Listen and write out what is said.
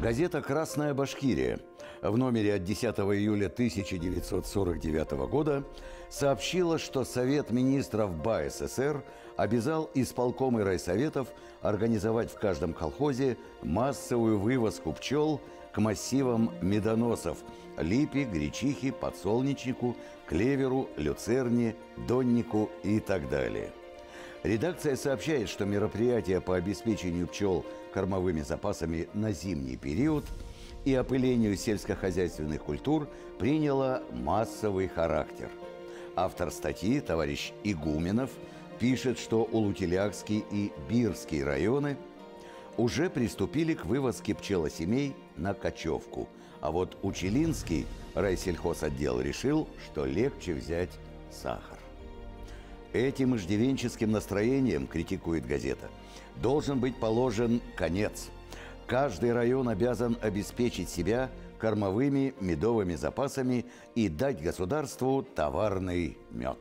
Газета «Красная Башкирия» в номере от 10 июля 1949 года сообщила, что Совет министров БАССР обязал исполкомы райсоветов организовать в каждом колхозе массовую вывозку пчел к массивам медоносов – липе, гречихе, подсолнечнику, клеверу, люцерне, доннику и так далее. Редакция сообщает, что мероприятие по обеспечению пчел кормовыми запасами на зимний период и опылению сельскохозяйственных культур приняло массовый характер. Автор статьи, товарищ Игуменов, пишет, что Улутилякский и Бирский районы уже приступили к вывозке пчелосемей на кочевку, а вот Учелинский райсельхозотдел решил, что легче взять сахар. Этим иждивенческим настроением, критикует газета, должен быть положен конец. Каждый район обязан обеспечить себя кормовыми медовыми запасами и дать государству товарный мед.